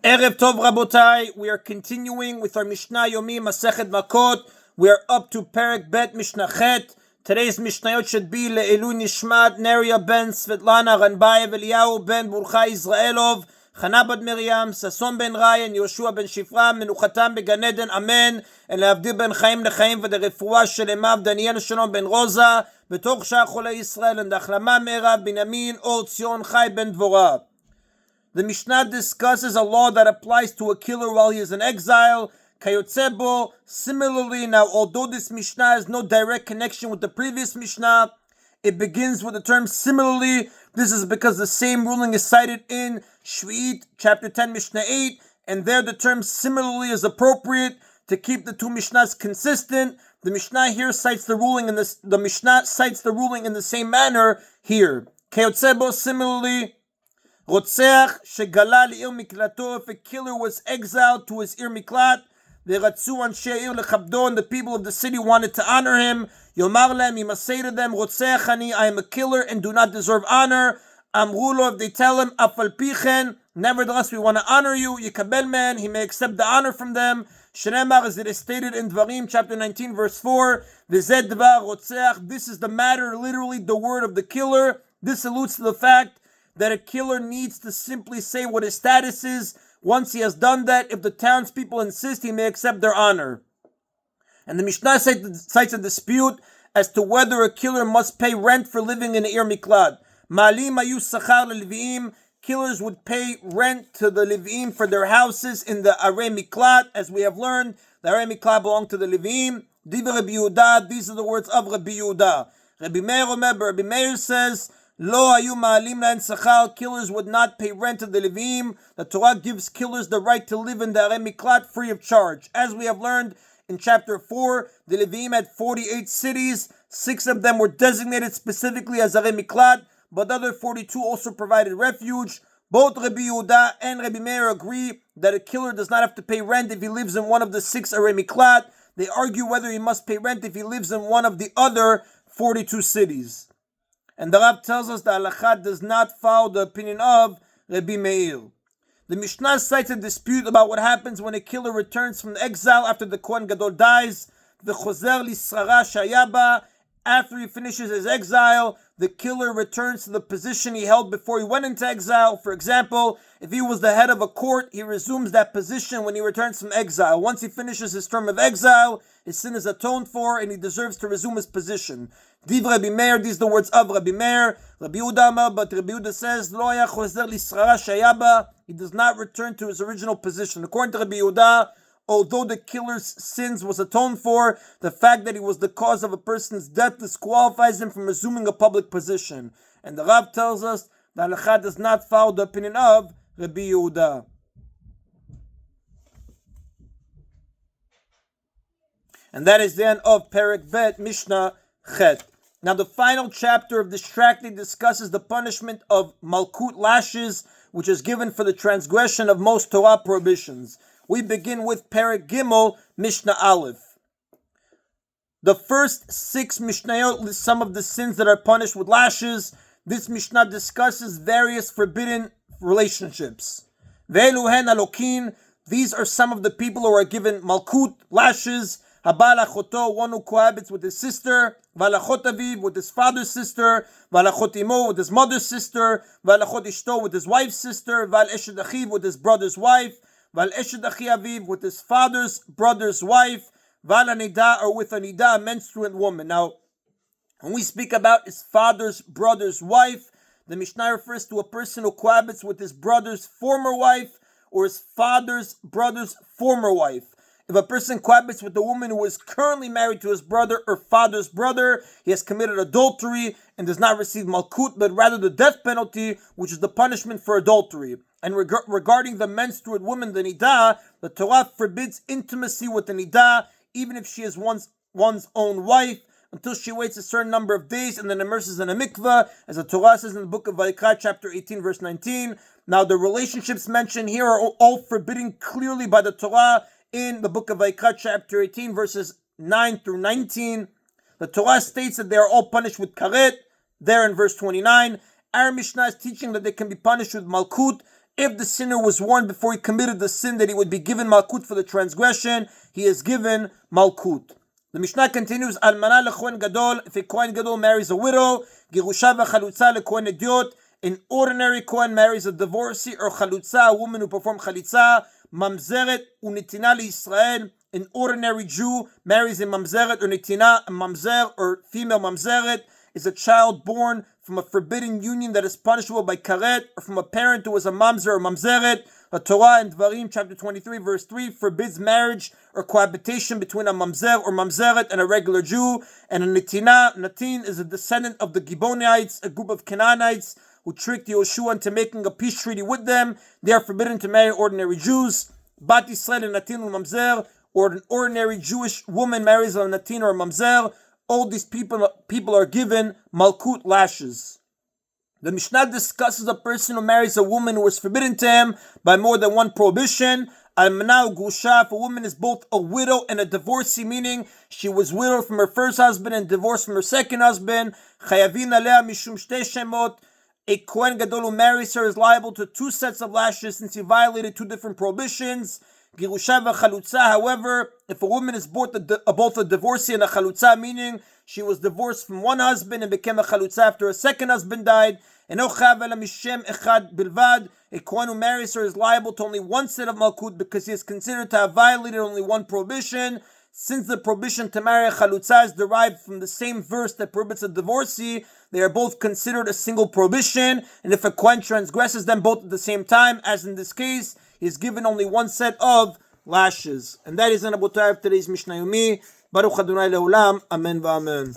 Erev Tov Rabotai, we are continuing with our Mishna Yomi Masechet Makkot. We are up to Perek Bet Mishnah Chet. Today's Mishnayot should be Le'elu Nishmat Neria Ben Svetlana Ranbayev Eliyahu Ben Burcha Israelov Chana Bat Miriam Sason Ben Ryan Yoshua Ben Shifra Menuchatam Began Eden Amen and Le'avdil Ben Chaim Lechaim V'derefua Shelemav Daniel Shalom Ben Rosa B'toch Shach Cholei Yisrael and Achlama Me'erav Binyamin Or Tzion Chai Ben Dvorah. The Mishnah discusses a law that applies to a killer while he is in exile. Kayotzebo. Similarly, now, although this Mishnah has no direct connection with the previous Mishnah, it begins with the term similarly. This is because the same ruling is cited in Shvi'it, chapter 10, Mishnah 8, and there the term similarly is appropriate to keep the two Mishnahs consistent. The Mishnah here cites the ruling in this. The Mishnah cites the ruling in the same manner here. Kayotzebo. Similarly. Rotzeach shegala li'ir miklato, if a killer was exiled to his ir miklat, ve'ratzu anshe ir lechabdo, and the people of the city wanted to honor him, yomar lem, he must say to them, Rotzeach ani, I am a killer and do not deserve honor. Amrulo, if they tell him, afal pichen, nevertheless we want to honor you, yikabel man, he may accept the honor from them. Shneimar, as it is stated in Dvarim, chapter 19, verse 4, v'zed dvar rotzeach, this is the matter, literally the word of the killer. This alludes to the fact that a killer needs to simply say what his status is. Once he has done that, if the townspeople insist, he may accept their honor. And the Mishnah cites a dispute as to whether a killer must pay rent for living in Ir Miklat. Ma'alim ayu sachar le'leviim, killers would pay rent to the Leviim for their houses in the Arei Miklat. As we have learned, the Arei Miklat belong to the Leviim. Divrei Rabbi Yehuda, these are the words of Rabbi Yehuda. Rabbi Meir Omer, Rabbi Meir says, Lo ayu ma'alim lahen sachar, killers would not pay rent to the Leviim. The Torah gives killers the right to live in the Arei Miklat free of charge. As we have learned in chapter 4, the Leviim had 48 cities. 6 of them were designated specifically as Arei Miklat, but the other 42 also provided refuge. Both Rabbi Yehuda and Rabbi Meir agree that a killer does not have to pay rent if he lives in one of the 6 Arei Miklat. They argue whether he must pay rent if he lives in one of the other 42 cities. And the Rav tells us that Halakha does not follow the opinion of Rabbi Meir. The Mishnah cites a dispute about what happens when a killer returns from exile after the Kohen Gadol dies. The Chozer Lisrara Shayaba, after he finishes his exile, the killer returns to the position he held before he went into exile. For example, if he was the head of a court, he resumes that position when he returns from exile. Once he finishes his term of exile, his sin is atoned for and he deserves to resume his position. Div Rabbi Meir, these are the words of Rabbi Meir. Rabbi Yehuda Amar, but Rabbi Yehuda says, Lo haya chozer lisrara shayaba, he does not return to his original position. According to Rabbi Yehuda, although the killer's sins was atoned for, the fact that he was the cause of a person's death disqualifies him from resuming a public position. And the Rav tells us that Halakha does not follow the opinion of Rabbi Yehuda. And that is the end of Perek Bet Mishnah Chet. Now the final chapter of this tractate discusses the punishment of Malkut lashes, which is given for the transgression of most Torah prohibitions. We begin with Perek Gimel, Mishnah Aleph. The first 6 Mishnayot list some of the sins that are punished with lashes. This Mishnah discusses various forbidden relationships. Ve'elu hen alokin, these are some of the people who are given Malkut, lashes. Habal achoto, one who cohabits with his sister. Valachot aviv, with his father's sister. Valachot imo, with his mother's sister. Valachot ishto, with his wife's sister. Val eshed achiv, with his brother's wife. Val eshed achi aviv, with his father's brother's wife. Val anida, or with a nida, a menstruant woman. Now, when we speak about his father's brother's wife, the Mishnah refers to a person who cohabits with his brother's former wife or his father's brother's former wife. If a person cohabits with a woman who is currently married to his brother or father's brother, he has committed adultery and does not receive malkut, but rather the death penalty, which is the punishment for adultery. And regarding the menstruate woman, the nidah, the Torah forbids intimacy with the nidah, even if she is one's own wife, until she waits a certain number of days and then immerses in a mikveh, as the Torah says in the book of Vayikra, chapter 18, verse 19. Now, the relationships mentioned here are all forbidden clearly by the Torah in the book of Vayikra, chapter 18, verses 9 through 19. The Torah states that they are all punished with karet, there in verse 29. Our Mishnah is teaching that they can be punished with malkut, If the sinner was warned before he committed the sin that he would be given malkut for the transgression, he is given malkut. The Mishnah continues, Almana lekohen gadol, if a kohen gadol marries a widow, girusha v'chalutza lekohen idiot, an ordinary kohen marries a divorcee or chalutza, a woman who performed chalitza, mamzeret unitina liYisrael, an ordinary Jew marries a mamzeret or nitina, a mamzer or female mamzeret is a child born from a forbidden union that is punishable by karet, or from a parent who was a mamzer or mamzeret. The Torah in Dvarim chapter 23 verse 3 forbids marriage or cohabitation between a mamzer or mamzeret and a regular Jew. And a nitina, natin, is a descendant of the Gibeonites, a group of Canaanites who tricked Yoshua into making a peace treaty with them. They are forbidden to marry ordinary Jews. Bat Yisrael and natin or mamzer, or an ordinary Jewish woman marries a natin or a mamzer. All these people are given malkut lashes. The Mishnah discusses a person who marries a woman who is forbidden to him by more than one prohibition. Almana u'grusha, if a woman is both a widow and a divorcee, meaning she was widowed from her first husband and divorced from her second husband, chayavin alea mishum shtei shemot, a kohen gadol who marries her is liable to 2 sets of lashes since he violated 2 different prohibitions. Girusha v'chalutza, however, if a woman is both a divorcee and a chalutza, meaning she was divorced from one husband and became a chalutza after her second husband died, and a kohen who marries her is liable to only 1 set of malkut because he is considered to have violated only 1 prohibition. Since the prohibition to marry a chalutza is derived from the same verse that prohibits a divorcee, they are both considered a single prohibition, and if a kohen transgresses them both at the same time, as in this case, he is given only 1 set of lashes. And that is an abotai of today's Mishna Yomi. Baruch Adonai Leolam. Amen v'amen.